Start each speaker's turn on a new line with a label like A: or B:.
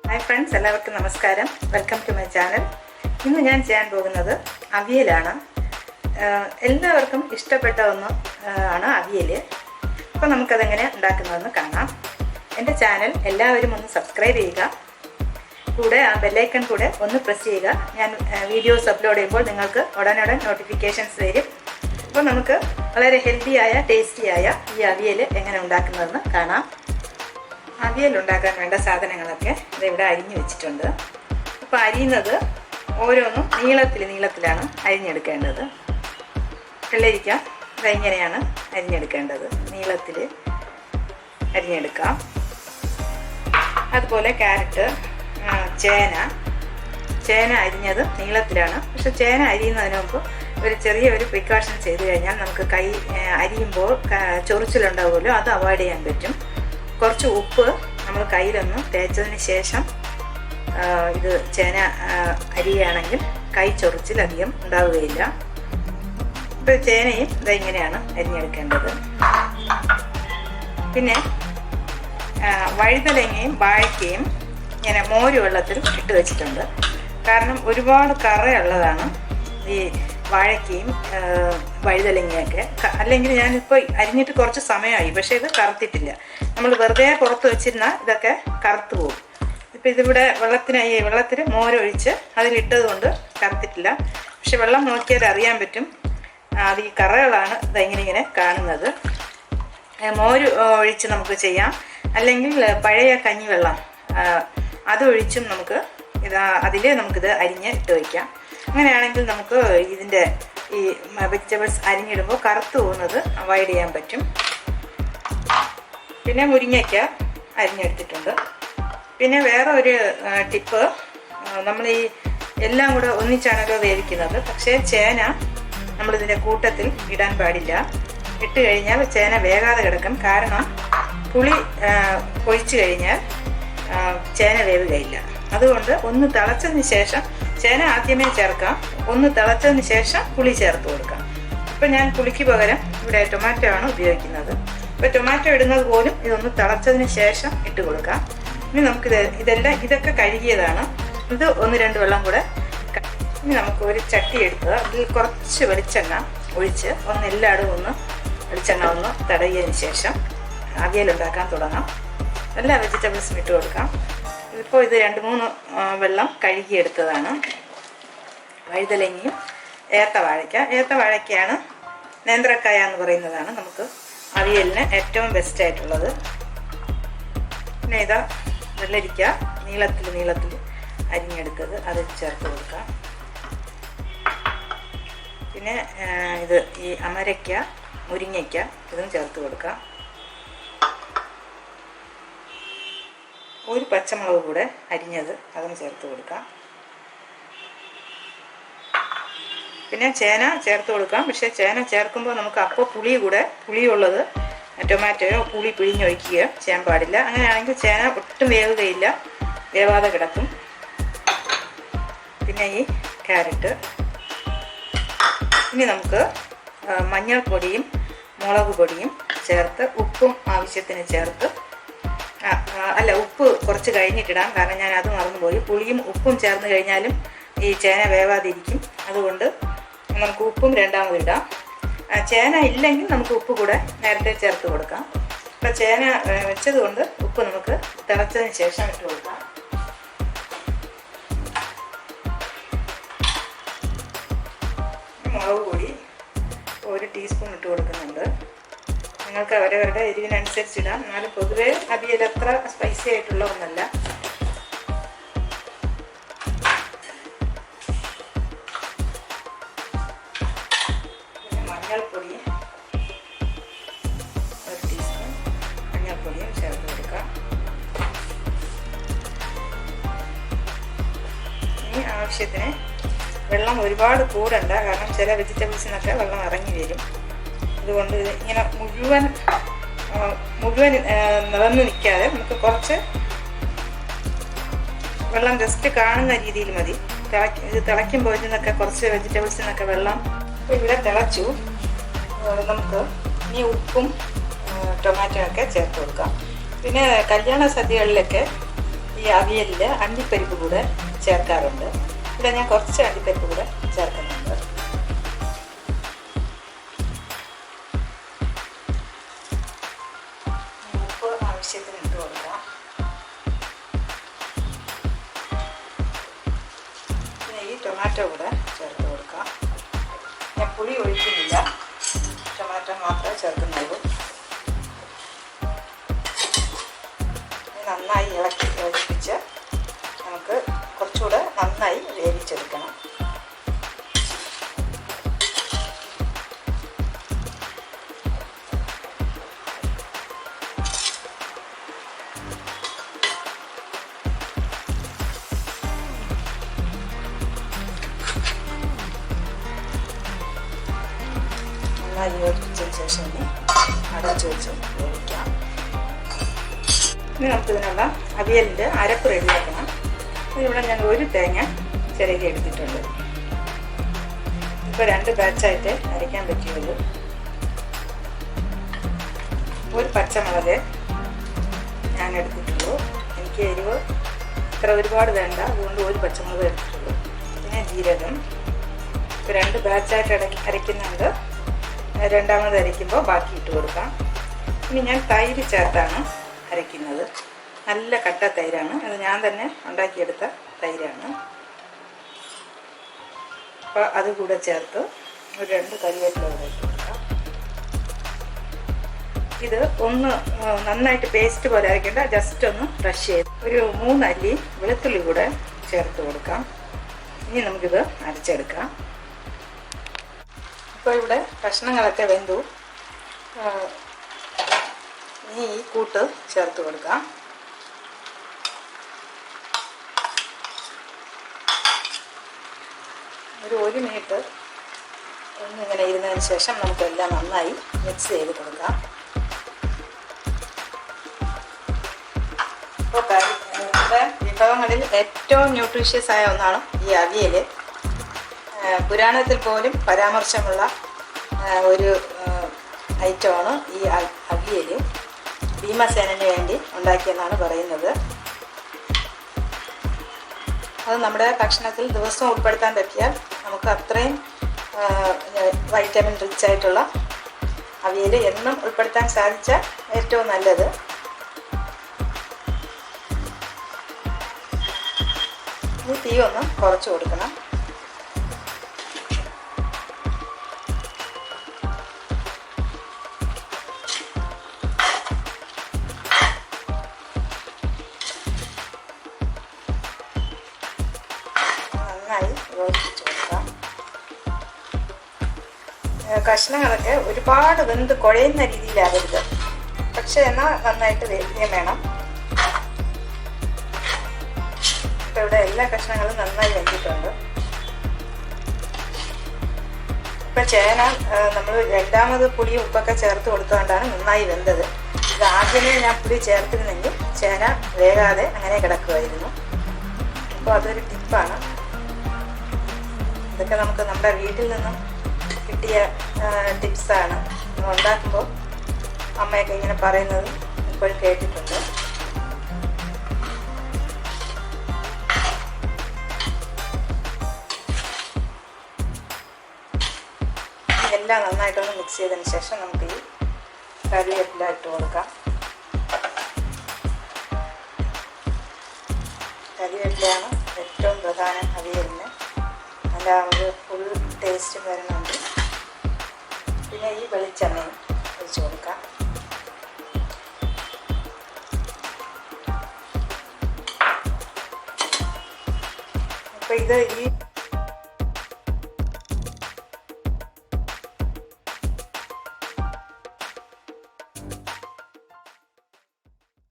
A: Hi friends, എല്ലാവർക്കും നമസ്കാരം. Welcome to my channel. ഇന്ന് ഞാൻ ചെയ്യാൻ പോകുന്നത് അവിയലാണ്. എല്ലാവർക്കും ഇഷ്ടപ്പെട്ട ഒന്ന് ആണ് അവിയൽ. അപ്പോൾ നമുക്കതെങ്ങനെ ഉണ്ടാക്കുന്നതെന്ന് കാണാം. എൻ്റെ ചാനൽ എല്ലാവരും ഒന്ന് സബ്സ്ക്രൈബ് ചെയ്യുക. കൂടെ ആ ബെല്ലൈക്കൺ കൂടെ ഒന്ന് പ്രസ് ചെയ്യുക. ഞാൻ വീഡിയോസ് അപ്ലോഡ് ചെയ്യുമ്പോൾ നിങ്ങൾക്ക് ഉടനുടൻ നോട്ടിഫിക്കേഷൻസ് വരും. അപ്പോൾ നമുക്ക് വളരെ ഹെൽത്തിയായ ടേസ്റ്റിയായ ഈ അവിയൽ എങ്ങനെ ഉണ്ടാക്കുന്നതെന്ന് കാണാം. അവിയൽ ഉണ്ടാക്കാൻ വേണ്ട സാധനങ്ങളൊക്കെ ഇതിവിടെ അരിഞ്ഞു വെച്ചിട്ടുണ്ട്. അപ്പോൾ അരിയുന്നത് ഓരോന്നും നീളത്തിലാണ് അരിഞ്ഞെടുക്കേണ്ടത്. വെള്ളരിക്ക ഇങ്ങനെയാണ് അരിഞ്ഞെടുക്കേണ്ടത്. നീളത്തിൽ അരിഞ്ഞെടുക്കാം. അതുപോലെ ക്യാരറ്റ്, ചേന അരിഞ്ഞത് നീളത്തിലാണ്. പക്ഷെ ചേന അരിയുന്നതിന് മുമ്പ് ചെറിയൊരു പ്രിക്കോഷൻ ചെയ്ത് കഴിഞ്ഞാൽ നമുക്ക് കൈ അരിയുമ്പോൾ ചൊറിച്ചിലുണ്ടാവുമല്ലോ, അത് അവോയ്ഡ് ചെയ്യാൻ പറ്റും. കുറച്ച് ഉപ്പ് നമ്മൾ കയ്യിലൊന്ന് തേച്ചതിന് ശേഷം ഇത് ചേന അരിയുകയാണെങ്കിൽ കൈ ചൊറിച്ചിലധികം ഉണ്ടാവുകയില്ല. ഇപ്പോൾ ചേനയും ഇങ്ങനെയാണ് അരിഞ്ഞെടുക്കേണ്ടത്. പിന്നെ വഴുതനങ്ങയും വാഴയ്ക്കയും ഇങ്ങനെ മോര് വെള്ളത്തിൽ ഇട്ട് വെച്ചിട്ടുണ്ട്. കാരണം ഒരുപാട് കറയുള്ളതാണ് ഈ വാഴയ്ക്കയും വഴുതനങ്ങയൊക്കെ. അല്ലെങ്കിൽ ഞാനിപ്പോൾ അരിഞ്ഞിട്ട് കുറച്ച് സമയമായി, പക്ഷേ ഇത് കറുത്തിട്ടില്ല. നമ്മൾ വെറുതെ പുറത്ത് വെച്ചിരുന്നാൽ ഇതൊക്കെ കറുത്തു പോകും. ഇപ്പോൾ ഇതിവിടെ വെള്ളത്തിൽ മോരൊഴിച്ച് അതിലിട്ടത് കൊണ്ട് കറുത്തിട്ടില്ല. പക്ഷെ വെള്ളം നോക്കിയാൽ അറിയാൻ പറ്റും അത് ഈ കറകളാണ് ഇങ്ങനെ കാണുന്നത്. മോര് ഒഴിച്ച് നമുക്ക് ചെയ്യാം. അല്ലെങ്കിൽ പഴയ കഞ്ഞിവെള്ളം അതൊഴിച്ചും നമുക്ക് അതിൽ നമുക്കിത് അരിഞ്ഞ് ഇട്ട് വയ്ക്കാം. അങ്ങനെയാണെങ്കിൽ നമുക്ക് ഇതിൻ്റെ ഈ വെജിറ്റബിൾസ് അരിഞ്ഞിടുമ്പോൾ കറുത്തു പോകുന്നത് അവോയ്ഡ് ചെയ്യാൻ പറ്റും. പിന്നെ മുരിങ്ങയ്ക്ക അരിഞ്ഞെടുത്തിട്ടുണ്ട്. പിന്നെ വേറെ ഒരു ടിപ്പ്, നമ്മൾ ഈ എല്ലാം കൂടെ ഒന്നിച്ചാണല്ലോ വേവിക്കുന്നത്. പക്ഷേ ചേന നമ്മളിതിൻ്റെ കൂട്ടത്തിൽ ഇടാൻ പാടില്ല. ഇട്ട് കഴിഞ്ഞാൽ ചേന വേകാതെ കിടക്കും. കാരണം പുളി ഒഴിച്ചു കഴിഞ്ഞാൽ ചേന വേവുകയില്ല. അതുകൊണ്ട് ഒന്ന് തിളച്ചതിന് ശേഷം ചേന ആദ്യമേ ചേർക്കാം. ഒന്ന് തിളച്ചതിന് ശേഷം പുളി ചേർത്ത് കൊടുക്കാം. ഇപ്പം ഞാൻ പുളിക്ക് പകരം ഇവിടെ ടൊമാറ്റോ ആണ് ഉപയോഗിക്കുന്നത്. ഇപ്പോൾ ടൊമാറ്റോ ഇടുന്നത് പോലും ഇതൊന്ന് തിളച്ചതിന് ശേഷം ഇട്ട് കൊടുക്കാം. ഇനി നമുക്കിത് ഇതൊക്കെ കഴുകിയതാണ്. ഇത് 1-2 വെള്ളം കൂടെ. ഇനി നമുക്ക് ഒരു ചട്ടി എടുക്കുക. അതിൽ കുറച്ച് വെളിച്ചെണ്ണ ഒഴിച്ച് എല്ലായിടും വെളിച്ചെണ്ണ തടവിയതിന് ശേഷം അവിയൽ ഉണ്ടാക്കാൻ തുടങ്ങാം. എല്ലാ വെജിറ്റബിൾസും ഇട്ട് കൊടുക്കാം. ഇപ്പോൾ ഇത് 2-3 വെള്ളം കഴുകിയെടുത്തതാണ്. വഴുതലങ്ങയും ഏത്തവാഴയ്ക്കയാണ് നേന്ത്രക്കായ എന്ന് പറയുന്നതാണ് നമുക്ക് അവിയലിന് ഏറ്റവും ബെസ്റ്റ് ആയിട്ടുള്ളത്. പിന്നെ ഇതാ വെള്ളരിക്ക നീളത്തിൽ അരിഞ്ഞെടുത്തത് അത് ചേർത്ത് കൊടുക്കാം. പിന്നെ ഇത് ഈ അമരയ്ക്ക, മുരിങ്ങയ്ക്ക ഇതും ചേർത്ത് കൊടുക്കാം. ഒരു പച്ചമുളക് കൂടെ അരിഞ്ഞത് അതും ചേർത്ത് കൊടുക്കാം. പിന്നെ ചേന ചേർത്ത് കൊടുക്കാം. പക്ഷേ ചേന ചേർക്കുമ്പോൾ നമുക്ക് അപ്പോൾ പുളിയുള്ളത് ടൊമാറ്റോയോ പുളി പിഴിഞ്ഞൊഴിക്കുകയോ ചെയ്യാൻ പാടില്ല. അങ്ങനെയാണെങ്കിൽ ചേന ഒട്ടും വേവുകയില്ല, വേവാതെ കിടക്കും. പിന്നെ ഈ ക്യാരറ്റ്. ഇനി നമുക്ക് മഞ്ഞൾപ്പൊടിയും മുളക് പൊടിയും ചേർത്ത് ഉപ്പും ആവശ്യത്തിന് ചേർത്ത് ഉപ്പ് കുറച്ച് കഴിഞ്ഞിട്ടിടാം. കാരണം ഞാൻ അത് മറന്നുപോയി. പുളിയും ഉപ്പും ചേർന്ന് കഴിഞ്ഞാലും ഈ ചേന വേവാതിരിക്കും. അതുകൊണ്ട് നമുക്ക് ഉപ്പും രണ്ടാമതിടാം. ചേന ഇല്ലെങ്കിൽ നമുക്ക് ഉപ്പ് കൂടെ നേരത്തെ ചേർത്ത് കൊടുക്കാം. അപ്പോൾ ചേന വെച്ചത് കൊണ്ട് ഉപ്പ് നമുക്ക് തിളച്ചതിന് ശേഷം ഇട്ട് കൊടുക്കാം. മുളക് പൊടി 1 ടീസ്പൂൺ ഇട്ട് കൊടുക്കുന്നുണ്ട്. നിങ്ങൾക്ക് അവരവരുടെ എരിവിനനുസരിച്ച് ഇടാം. എന്നാലും പൊതുവേ അവിയൽ അത്ര സ്പൈസി ആയിട്ടുള്ള ഒന്നല്ല. പിന്നെ മഞ്ഞൾപ്പൊടി 1 ടീസ്പൂൺ മഞ്ഞൾപ്പൊടിയും ചേർത്ത് കൊടുക്കാം. ഇനി ആവശ്യത്തിന് വെള്ളം ഒരുപാട് കൂടണ്ട. കാരണം ചില വെജിറ്റബിൾസിനൊക്കെ വെള്ളം ഇറങ്ങി വരും. അതുകൊണ്ട് ഇങ്ങനെ മുഴുവൻ നിറഞ്ഞു നിൽക്കാതെ നമുക്ക് കുറച്ച് വെള്ളം ജസ്റ്റ് കാണുന്ന രീതിയിൽ മതി. ഇത് തിളയ്ക്കുമ്പോൾ ഇതിനൊക്കെ കുറച്ച് വെജിറ്റബിൾസിനൊക്കെ വെള്ളം ഇവിടെ തിളച്ചു. നമുക്ക് ഇനി ഉപ്പും ടൊമാറ്റോ ഒക്കെ ചേർത്ത് കൊടുക്കാം. പിന്നെ കല്യാണ സദ്യകളിലൊക്കെ ഈ അവിയലിൽ അണ്ടിപ്പരിപ്പ് കൂടെ ചേർക്കാറുണ്ട്. ഇവിടെ ഞാൻ കുറച്ച് അണ്ടിപ്പരിപ്പ് കൂടെ ചേർക്കുന്നുണ്ട്. ഉപ്പ് ആവശ്യത്തിന് ഇട്ട് കൊടുക്കാം. പിന്നെ ഈ ടൊമാറ്റോ കൂടെ ചേർത്ത് കൊടുക്കാം. ഞാൻ പുളി ഒഴിക്കുന്നില്ല, ടൊമാറ്റോ മാത്രമേ ചേർക്കുന്നുള്ളൂ. നന്നായി ഇളക്കി യോജിപ്പിച്ച് നമുക്ക് കുറച്ചുകൂടെ നന്നായി വേവിച്ചെടുക്കണം. നന്നായി യോജിപ്പിച്ചതിന് ശേഷം അടച്ചു വെച്ച് വേവിക്കാം. ഇനി നമുക്കിതിനുള്ള അവിയലിൻ്റെ അരപ്പ് റെഡിയാക്കണം. ഇവിടെ ഞാൻ ഒരു തേങ്ങ ചിരകി എടുത്തിട്ടുണ്ട്. ഇപ്പോൾ 2 ബാച്ചായിട്ട് അരയ്ക്കാൻ പറ്റുള്ളൂ. ഒരു പച്ചമുളക് ഞാൻ എടുത്തിട്ടുള്ളൂ. എനിക്ക് എരിവ് ഇത്ര ഒരുപാട് വേണ്ട, അതുകൊണ്ട് ഒരു പച്ചമുളക് എടുത്തിട്ടുള്ളൂ. പിന്നെ ജീരകം. ഇപ്പോൾ 2 ബാച്ചായിട്ട് അരയ്ക്കുന്നുണ്ട്. രണ്ടാമത് അരയ്ക്കുമ്പോൾ ബാക്കി ഇട്ട് കൊടുക്കാം. ഇനി ഞാൻ തൈര് ചേർത്താണ് അരയ്ക്കുന്നത്. നല്ല കട്ട തൈരാണ്. അത് ഞാൻ തന്നെ ഉണ്ടാക്കിയെടുത്ത തൈരാണ്. അപ്പോൾ അതുകൂടെ ചേർത്ത് ഒരു 2 കരിവേപ്പില കൂടെ ഇട്ട് കൊടുക്കാം. ഇത് ഒന്ന് നന്നായിട്ട് പേസ്റ്റ് പോലെ അരയ്ക്കേണ്ട, ജസ്റ്റ് ഒന്ന് ക്രഷ് ചെയ്ത് ഒരു 3 അല്ലി വെളുത്തുള്ളി കൂടെ ചേർത്ത് കൊടുക്കാം. ഇനി നമുക്കിത് അരച്ചെടുക്കാം. ഇപ്പോൾ ഇവിടെ കഷ്ണങ്ങളൊക്കെ വെന്തു. ഇനി ഈ കൂട്ട് ചേർത്ത് കൊടുക്കാം. ഒരു 1 മിനിറ്റ് ഒന്നിങ്ങനെ ഇരുന്നതിന് ശേഷം നമുക്കെല്ലാം നന്നായി മിക്സ് ചെയ്ത് കൊടുക്കാം. ഇപ്പോൾ ഇവിടെ വിഭവങ്ങളിൽ ഏറ്റവും ന്യൂട്രീഷ്യസ് ആയ ഒന്നാണ് ഈ അവിയൽ. പുരാണത്തിൽ പോലും പരാമർശമുള്ള ഒരു ഐറ്റമാണ് ഈ അവിയൽ. ഭീമസേനന് വേണ്ടി ഉണ്ടാക്കിയെന്നാണ് പറയുന്നത്. അത് നമ്മുടെ ഭക്ഷണത്തിൽ ദിവസവും ഉൾപ്പെടുത്താൻ പറ്റിയാൽ നമുക്ക് അത്രയും വൈറ്റമിൻ റിച്ച് ആയിട്ടുള്ള അവിയൽ എന്നും ഉൾപ്പെടുത്താൻ സാധിച്ചാൽ ഏറ്റവും നല്ലത്. ഈ തീ ഒന്ന് കുറച്ച് കൊടുക്കണം. നന്നായി യോജിപ്പിച്ച് കൊടുക്കാം. കഷ്ണങ്ങളൊക്കെ ഒരുപാട് വെന്ത് കുഴയുന്ന രീതിയിലാവരുത്, പക്ഷെ എന്നാൽ നന്നായിട്ട് വേവിക്കുകയും വേണം. ഇപ്പം ഇവിടെ എല്ലാ കഷ്ണങ്ങളും നന്നായി വെന്തിട്ടുണ്ട്. ഇപ്പം ചേന നമ്മൾ രണ്ടാമത് പുളി ഉപ്പൊക്കെ ചേർത്ത് കൊടുത്തുകൊണ്ടാണ് നന്നായി വെന്തത്. ഇത് ആദ്യമേ ഞാൻ പുളി ചേർത്തിരുന്നെങ്കിൽ ചേന വേകാതെ അങ്ങനെ കിടക്കുമായിരുന്നു. അപ്പോൾ അതൊരു ടിപ്പാണ്. ഇതൊക്കെ നമുക്ക് നമ്മുടെ വീട്ടിൽ നിന്നും കിട്ടിയ ടിപ്സാണ്. ഉണ്ടാക്കുമ്പോൾ അമ്മയൊക്കെ ഇങ്ങനെ പറയുന്നത് ഇപ്പോൾ കേട്ടിട്ടുണ്ട്. എല്ലാം നന്നായിട്ടൊന്ന് മിക്സ് ചെയ്തതിന് ശേഷം നമുക്ക് ഈ കറിവേപ്പില ഇട്ട് കൊടുക്കാം. കറിവേപ്പിലയാണ് ഏറ്റവും പ്രധാനം അവിയലിന്. നല്ല ഒരു ഫുൾ ടേസ്റ്റ് വരുന്നുണ്ട്. പിന്നെ ഈ വെളിച്ചെണ്ണയും ഒഴിച്ച് കൊടുക്കാം. അപ്പോൾ ഇത് ഈ